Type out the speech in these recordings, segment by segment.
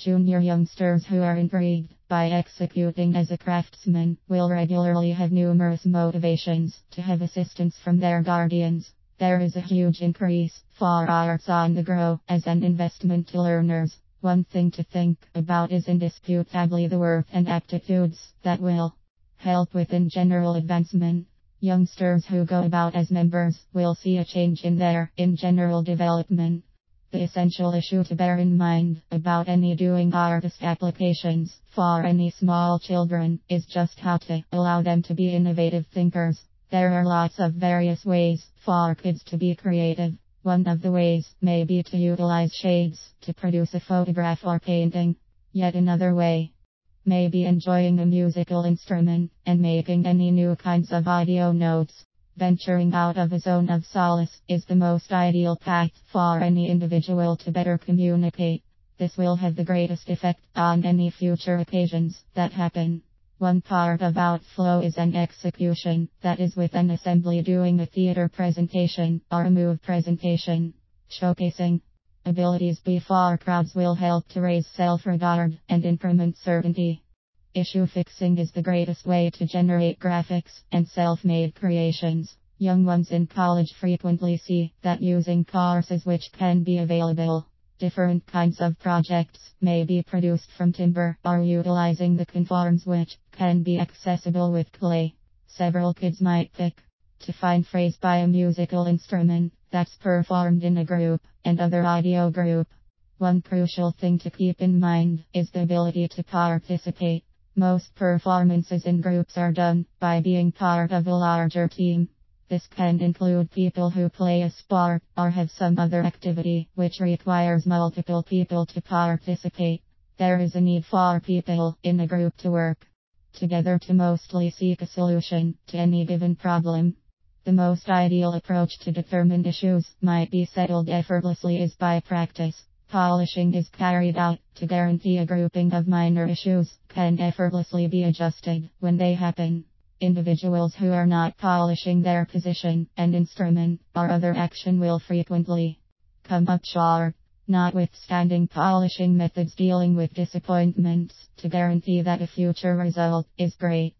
Junior youngsters who are intrigued by executing as a craftsman will regularly have numerous motivations to have assistance from their guardians. There is a huge increase for arts on the grow as an investment to learners. One thing to think about is indisputably the worth and aptitudes that will help within general advancement. Youngsters who go about as members will see a change in their general development. The essential issue to bear in mind about any doing artist applications for any small children is just how to allow them to be innovative thinkers. There are lots of various ways for kids to be creative. One of the ways may be to utilize shades to produce a photograph or painting. Yet another way may be enjoying a musical instrument and making any new kinds of audio notes. Venturing out of a zone of solace is the most ideal path for any individual to better communicate. This will have the greatest effect on any future occasions that happen. One part of outflow is an execution, that is with an assembly doing a theater presentation or a move presentation. Showcasing abilities before crowds will help to raise self-regard and increment certainty. Issue fixing is the greatest way to generate graphics and self-made creations. Young ones in college frequently see that using courses which can be available. Different kinds of projects may be produced from timber or utilizing the conforms which can be accessible with clay. Several kids might pick to find phrase by a musical instrument that's performed in a group and other audio group. One crucial thing to keep in mind is the ability to participate. Most performances in groups are done by being part of a larger team. This can include people who play a sport or have some other activity which requires multiple people to participate. There is a need for people in a group to work together to mostly seek a solution to any given problem. The most ideal approach to determined issues might be settled effortlessly is by practice. Polishing is carried out to guarantee a grouping of minor issues can effortlessly be adjusted when they happen. Individuals who are not polishing their position and instrument or other action will frequently come up short. Notwithstanding polishing methods dealing with disappointments to guarantee that a future result is great.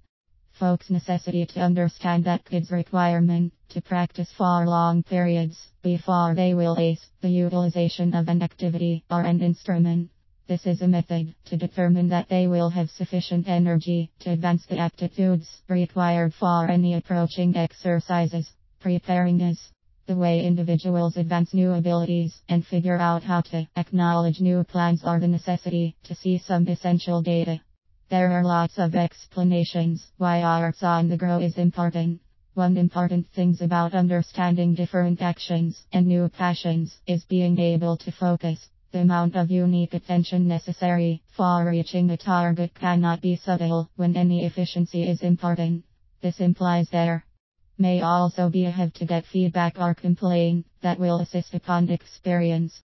Folks' necessity to understand that kids' requirement to practice for long periods before they will ace the utilization of an activity or an instrument. This is a method to determine that they will have sufficient energy to advance the aptitudes required for any approaching exercises. Preparing is the way individuals advance new abilities and figure out how to acknowledge new plans or the necessity to see some essential data. There are lots of explanations why arts on the grow is important. One important thing about understanding different actions and new passions is being able to focus. The amount of unique attention necessary for reaching a target cannot be subtle when any efficiency is important. This implies there may also be a have to get feedback or complain that will assist upon experience.